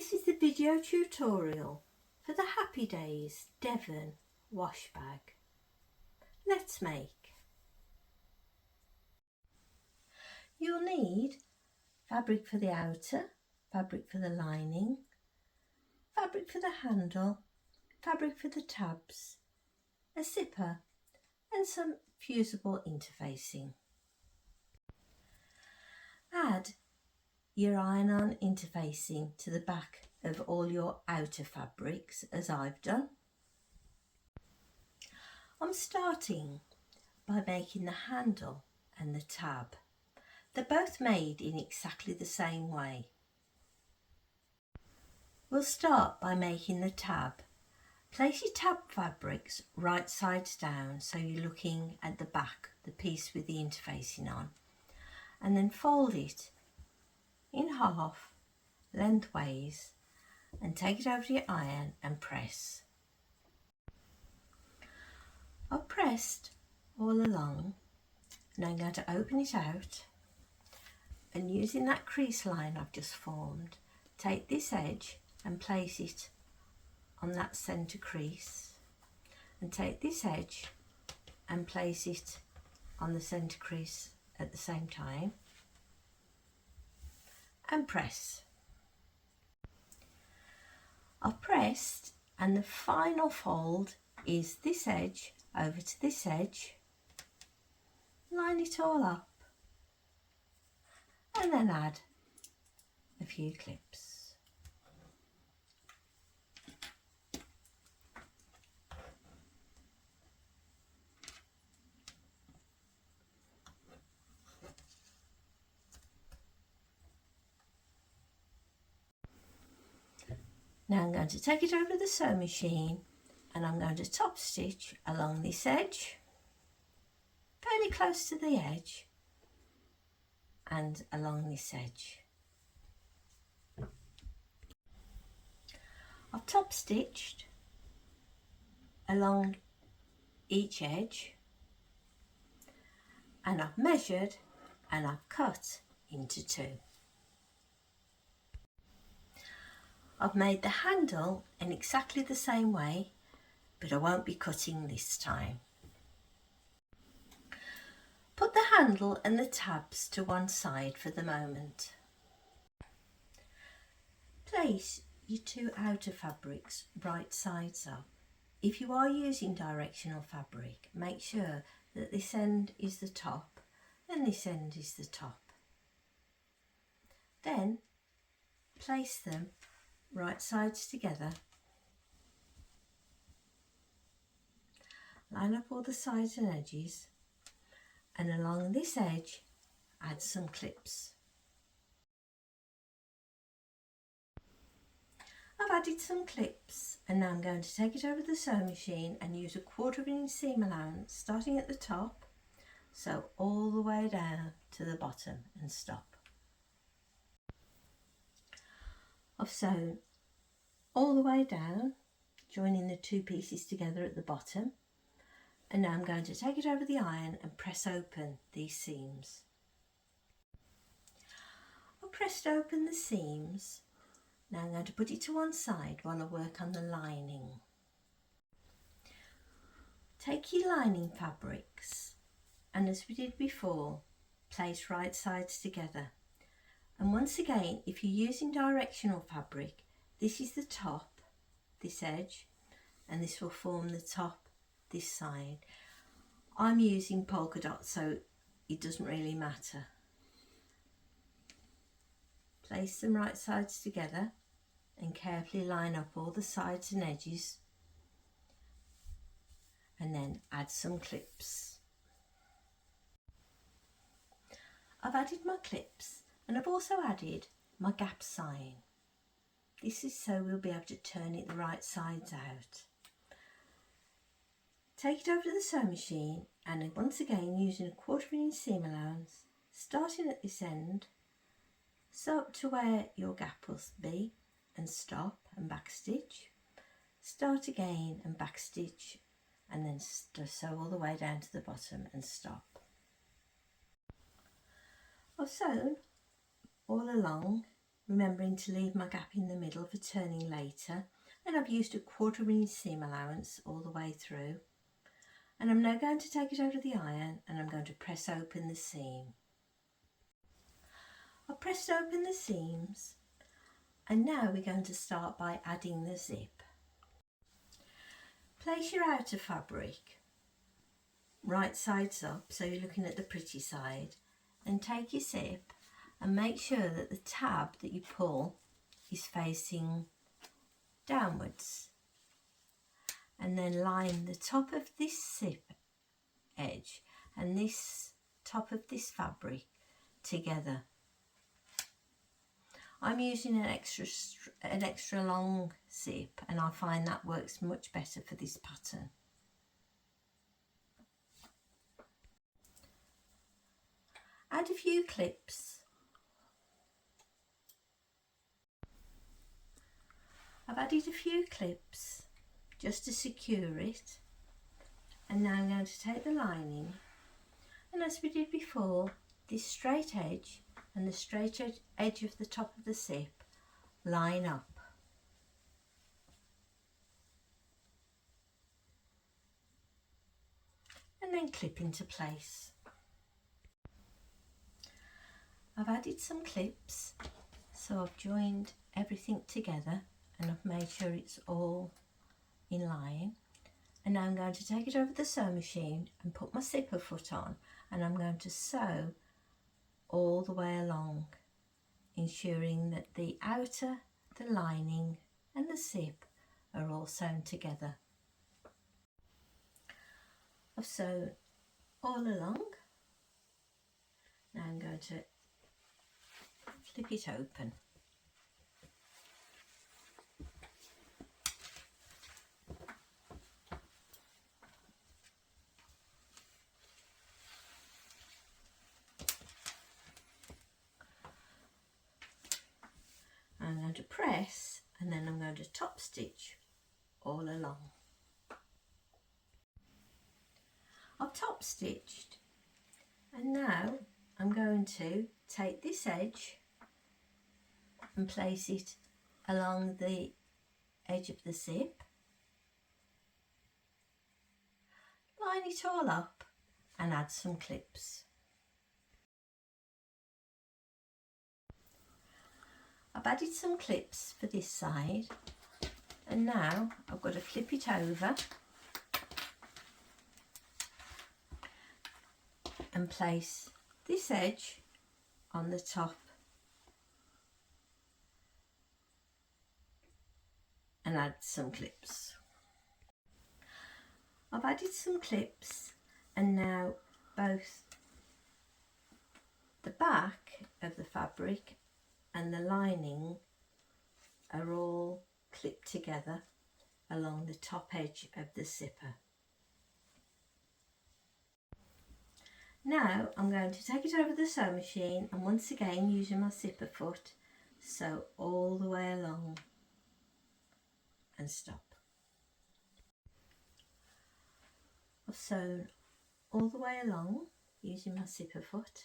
This is the video tutorial for the Happy Days Devon wash bag. Let's make. You'll need fabric for the outer, fabric for the lining, fabric for the handle, fabric for the tabs, a zipper and some fusible interfacing. Add your iron-on interfacing to the back of all your outer fabrics as I've done. I'm starting by making the handle and the tab. They're both made in exactly the same way. We'll start by making the tab. Place your tab fabrics right sides down so you're looking at the back, the piece with the interfacing on, and then fold it in half lengthways and take it over your iron and press. I've pressed all along. Now I'm going to open it out and using that crease line I've just formed, take this edge and place it on that centre crease and take this edge and place it on the centre crease at the same time and press. I've pressed and the final fold is this edge over to this edge, line it all up and then add a few clips. Now I'm going to take it over the sewing machine and I'm going to top stitch along this edge, fairly close to the edge, and along this edge. I've top stitched along each edge and I've measured and I've cut into two. I've made the handle in exactly the same way, but I won't be cutting this time. Put the handle and the tabs to one side for the moment. Place your two outer fabrics right sides up. If you are using directional fabric, make sure that this end is the top and this end is the top. Then place them right sides together, line up all the sides and edges, and along this edge add some clips. I've added some clips and now I'm going to take it over the sewing machine and use 1/4 inch seam allowance starting at the top, sew all the way down to the bottom and stop. I've sewn all the way down, joining the two pieces together at the bottom, and now I'm going to take it over the iron and press open these seams. I've pressed open the seams. Now I'm going to put it to one side while I work on the lining. Take your lining fabrics and, as we did before, place right sides together. And once again, if you're using directional fabric, this is the top, this edge, and this will form the top, this side. I'm using polka dots, so it doesn't really matter. Place them right sides together and carefully line up all the sides and edges, and then add some clips. I've added my clips and I've also added my gap sign. This is so we'll be able to turn it the right sides out. Take it over to the sewing machine and once again using 1/4 inch seam allowance, starting at this end, sew up to where your gap will be and stop and back stitch, start again and back stitch, and then sew all the way down to the bottom and stop. I've sewn all along remembering to leave my gap in the middle for turning later, and I've used a 1/4 inch seam allowance all the way through. And I'm now going to take it over the iron and I'm going to press open the seam. I've pressed open the seams, and now we're going to start by adding the zip. Place your outer fabric right sides up, so you're looking at the pretty side, and take your zip and make sure that the tab that you pull is facing downwards, and then line the top of this zip edge and this top of this fabric together. I'm using an extra long zip, and I find that works much better for this pattern. Add a few clips. I've added a few clips just to secure it, and now I'm going to take the lining, and as we did before, this straight edge and the straight edge of the top of the zip line up. And then clip into place. I've added some clips, so I've joined everything together and I've made sure it's all in line. And now I'm going to take it over the sewing machine and put my zipper foot on, and I'm going to sew all the way along, ensuring that the outer, the lining and the zip are all sewn together. I've sewn all along. Now I'm going to flip it open. I'm going to press, and then I'm going to top stitch all along. I've top stitched, and now I'm going to take this edge and place it along the edge of the zip, line it all up and add some clips. I've added some clips for this side, and now I've got to flip it over and place this edge on the top and add some clips. I've added some clips, and now both the back of the fabric and the lining are all clipped together along the top edge of the zipper. Now I'm going to take it over the sewing machine, and once again, using my zipper foot, sew all the way along and stop. I've sewn all the way along using my zipper foot,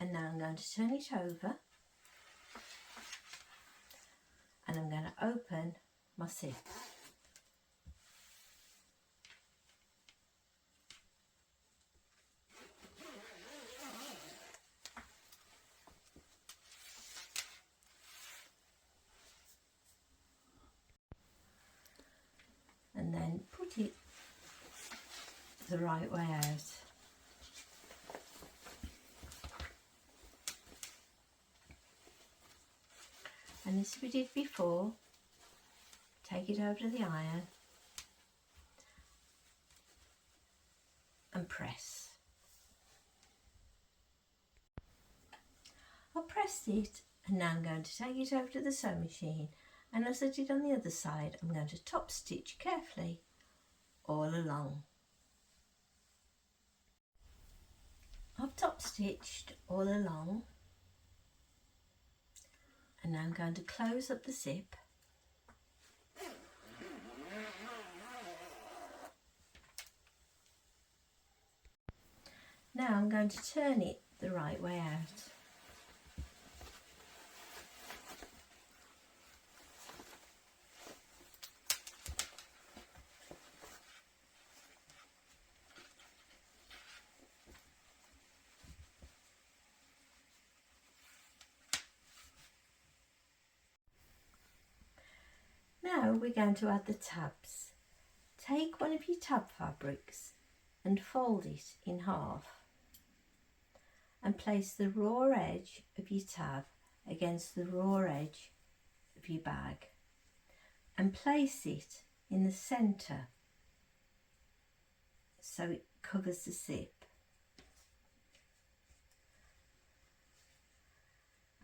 and now I'm going to turn it over, and I'm going to open my zip. And then put it the right way out. And as we did before, take it over to the iron and press. I've pressed it, and now I'm going to take it over to the sewing machine, and as I did on the other side, I'm going to top stitch carefully all along. I've top stitched all along, and now I'm going to close up the zip. Now I'm going to turn it the right way out. Now we're going to add the tabs. Take one of your tab fabrics and fold it in half and place the raw edge of your tab against the raw edge of your bag and place it in the centre so it covers the zip,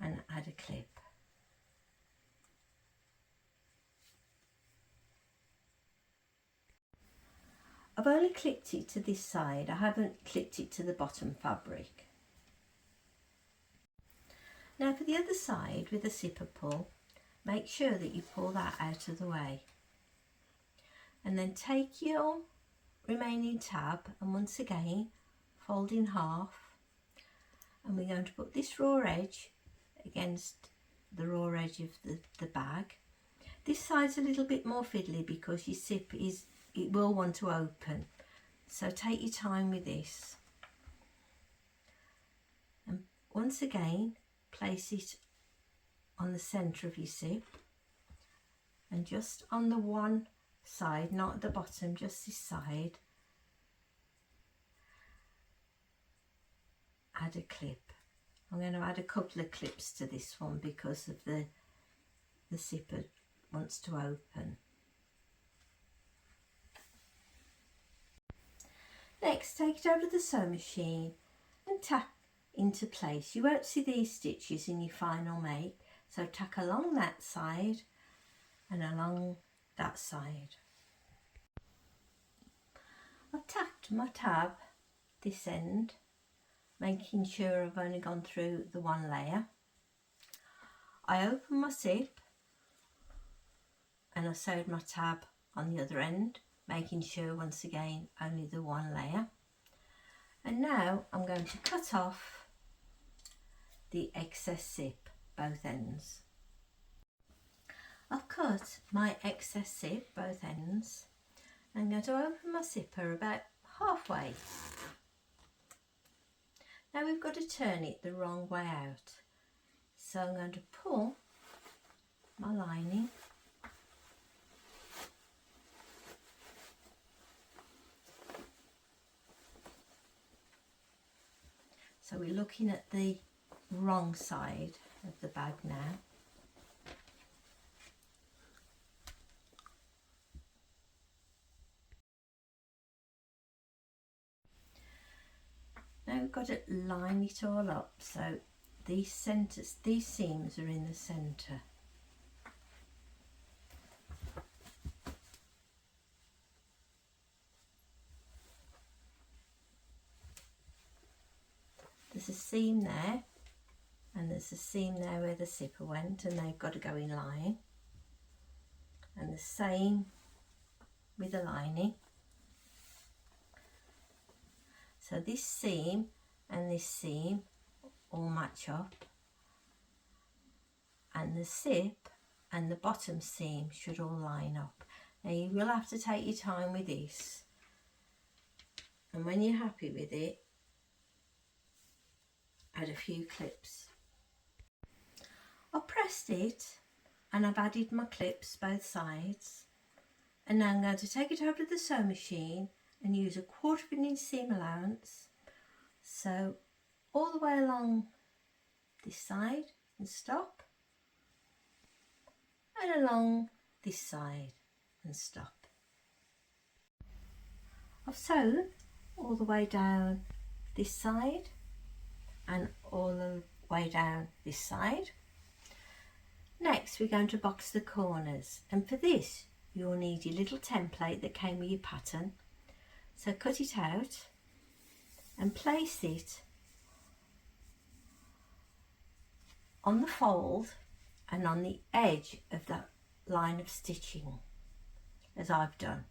and add a clip. I've only clipped it to this side, I haven't clipped it to the bottom fabric. Now for the other side with the zipper pull, make sure that you pull that out of the way. And then take your remaining tab and once again fold in half, and we're going to put this raw edge against the raw edge of the bag. This side's a little bit more fiddly because your zip it will want to open, so take your time with this. And once again place it on the centre of your zip, and just on the one side, not at the bottom, just this side, add a clip. I'm going to add a couple of clips to this one because of the zipper wants to open. Next, take it over to the sewing machine and tack into place. You won't see these stitches in your final make, so tack along that side and along that side. I've tacked my tab this end, making sure I've only gone through the one layer. I open my zip and I sewed my tab on the other end, making sure once again only the one layer. And now I'm going to cut off the excess zip, both ends. I've cut my excess zip, both ends. I'm going to open my zipper about halfway. Now we've got to turn it the wrong way out. So I'm going to pull my lining so we're looking at the wrong side of the bag now. Now we've got to line it all up so these seams are in the centre. There's a seam there and there's a seam there where the zipper went, and they've got to go in line, and the same with the lining. So this seam and this seam all match up, and the zip and the bottom seam should all line up. Now you will have to take your time with this, and when you're happy with it, add a few clips. I've pressed it and I've added my clips both sides, and now I'm going to take it over to the sewing machine and use a 1/4 inch seam allowance, so all the way along this side and stop, and along this side and stop. I've sewn all the way down this side and all the way down this side. Next we're going to box the corners, and for this you'll need your little template that came with your pattern. So cut it out and place it on the fold and on the edge of that line of stitching as I've done,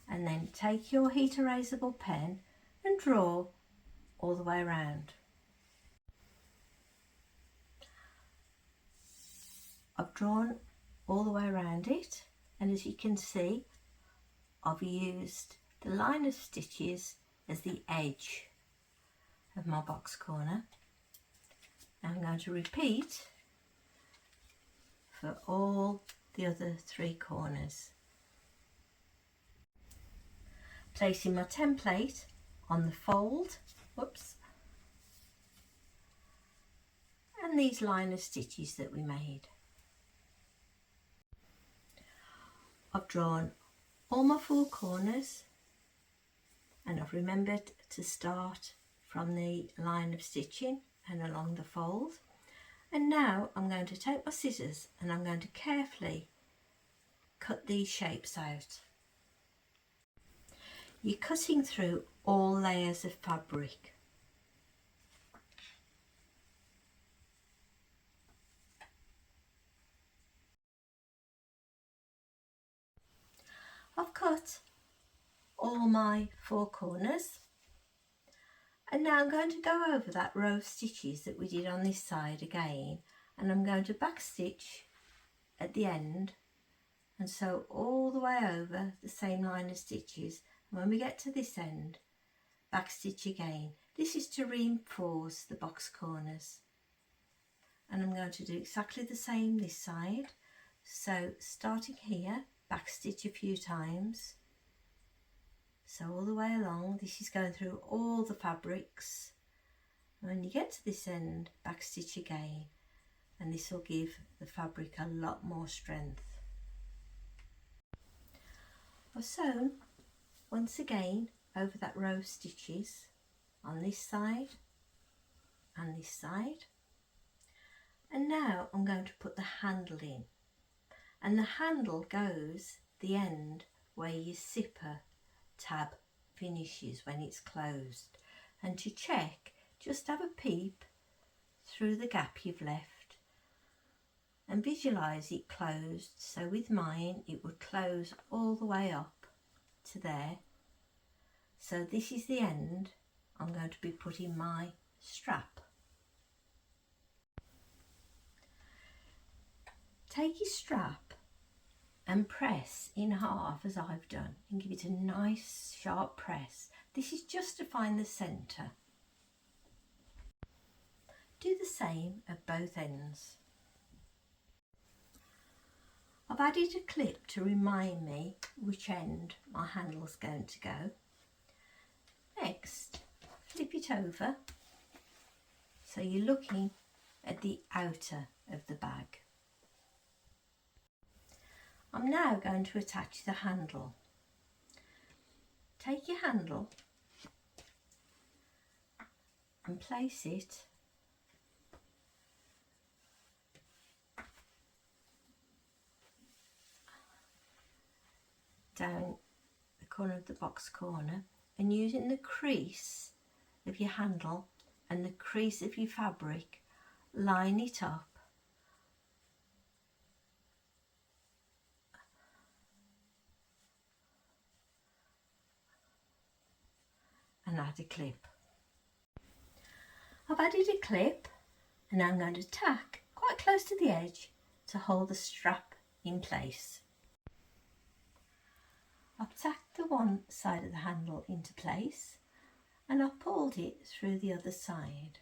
and then take your heat erasable pen and draw all the way around. I've drawn all the way around it, and as you can see I've used the line of stitches as the edge of my box corner. Now I'm going to repeat for all the other 3 corners. Placing my template on the fold, whoops, and these line of stitches that we made. I've drawn all my 4 corners and I've remembered to start from the line of stitching and along the fold. And now I'm going to take my scissors and I'm going to carefully cut these shapes out. You're cutting through all layers of fabric. I've cut all my 4 corners, and now I'm going to go over that row of stitches that we did on this side again, and I'm going to back stitch at the end and sew all the way over the same line of stitches. And when we get to this end, back stitch again. This is to reinforce the box corners, and I'm going to do exactly the same this side. So starting here, back stitch a few times, so all the way along. This is going through all the fabrics. When you get to this end, back stitch again, and this will give the fabric a lot more strength. I've sewn once again over that row of stitches on this side and this side, and now I'm going to put the handle in, and the handle goes the end where your zipper tab finishes when it's closed. And to check, just have a peep through the gap you've left and visualize it closed. So with mine it would close all the way up to there. So this is the end I'm going to be putting my strap. Take your strap and press in half as I've done, and give it a nice sharp press. This is just to find the centre. Do the same at both ends. I've added a clip to remind me which end my handle's going to go. Next, flip it over so you're looking at the outer of the bag. I'm now going to attach the handle. Take your handle and place it down the corner of the box corner, and using the crease of your handle and the crease of your fabric, line it up and add a clip. I've added a clip, and I'm going to tack quite close to the edge to hold the strap in place. I've tacked the one side of the handle into place, and I've pulled it through the other side.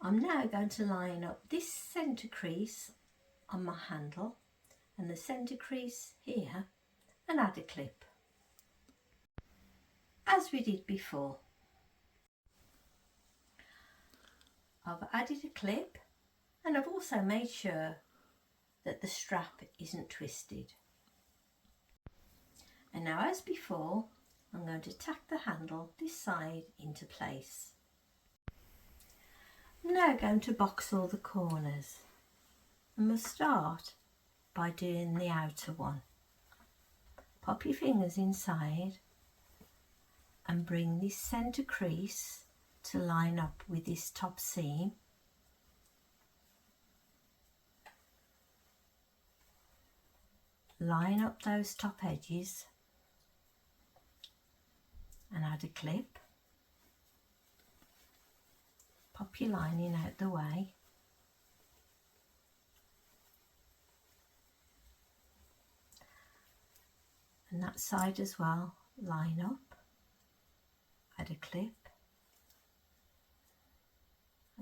I'm now going to line up this centre crease on my handle and the centre crease here and add a clip, as we did before. I've added a clip, and I've also made sure that the strap isn't twisted. And now, as before, I'm going to tack the handle this side into place. I'm now going to box all the corners, and we'll start by doing the outer one. Pop your fingers inside and bring this centre crease to line up with this top seam. Line up those top edges and add a clip. Pop your lining out the way. And that side as well, line up, add a clip,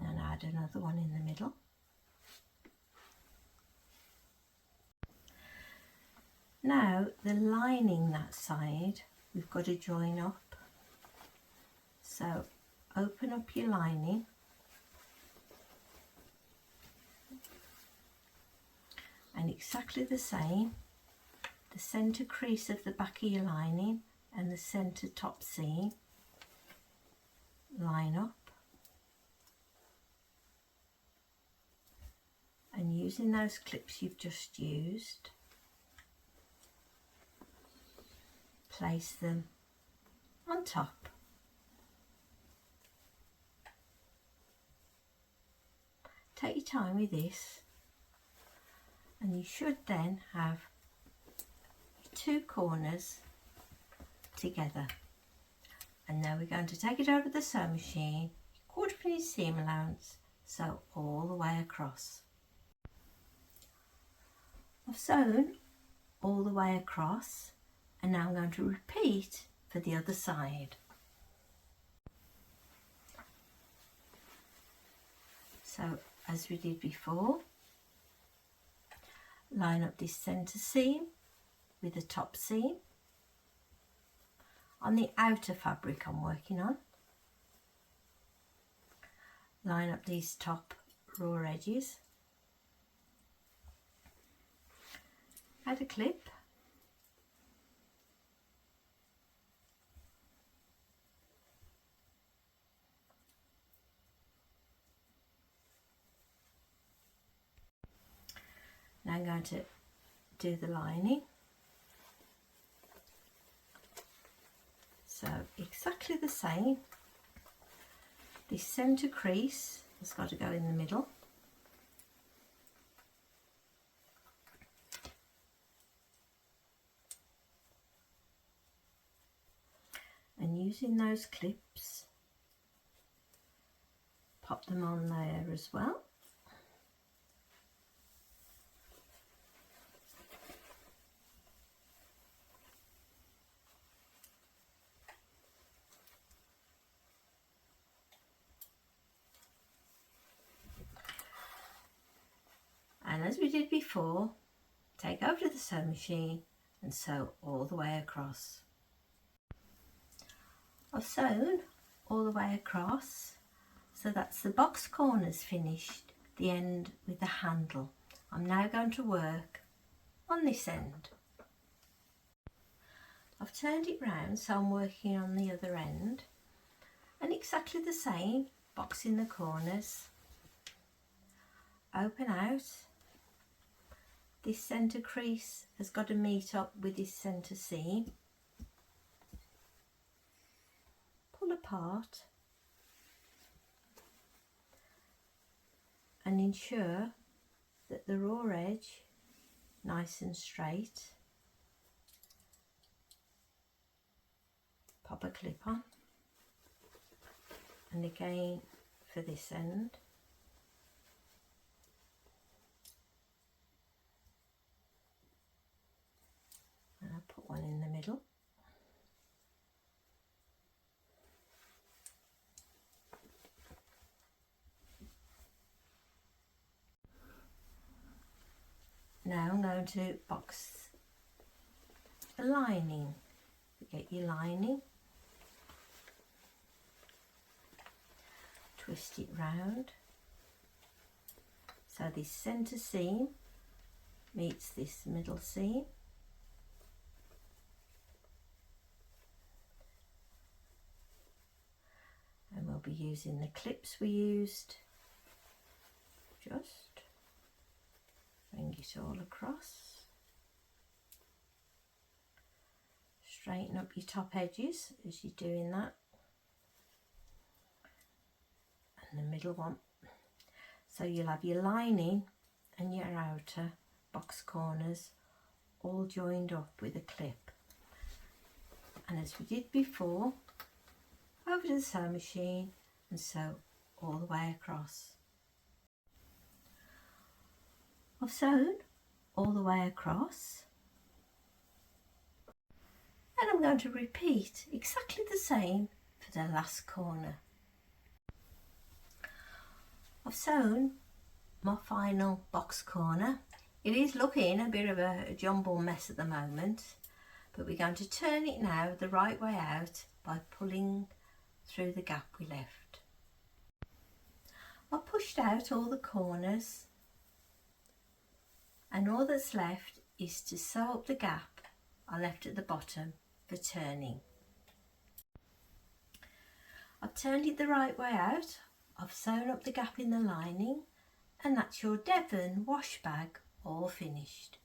and add another one in the middle. Now the lining that side we've got to join up. So open up your lining and exactly the same, the centre crease of the back of your lining and the centre top seam line up, and using those clips you've just used, place them on top. Take your time with this, and you should then have two corners together. And now we're going to take it over the sewing machine, 1/4 inch seam allowance, sew all the way across. I've sewn all the way across, and now I'm going to repeat for the other side. So as we did before, line up this centre seam with the top seam on the outer fabric I'm working on. Line up these top raw edges, add a clip, now I'm going to do the lining. So exactly the same, this centre crease has got to go in the middle, and using those clips, pop them on there as well. And as we did before, take over to the sewing machine and sew all the way across. I've sewn all the way across, so that's the box corners finished, the end with the handle. I'm now going to work on this end. I've turned it round, so I'm working on the other end, and exactly the same, boxing the corners, open out. This centre crease has got to meet up with this centre seam, pull apart and ensure that the raw edge nice and straight. Pop a clip on, and again for this end. And I'll put one in the middle. Now I'm going to box the lining. Get your lining, twist it round so this centre seam meets this middle seam, and we'll be using the clips we used. Just bring it all across. Straighten up your top edges as you're doing that, and the middle one, so you'll have your lining and your outer box corners all joined up with a clip. And as we did before, over to the sewing machine and sew all the way across. I've sewn all the way across, and I'm going to repeat exactly the same for the last corner. I've sewn my final box corner It is looking a bit of a jumble mess at the moment, but we're going to turn it now the right way out by pulling through the gap we left. I've pushed out all the corners, and all that's left is to sew up the gap I left at the bottom for turning. I've turned it the right way out, I've sewn up the gap in the lining, and that's your Devon wash bag all finished.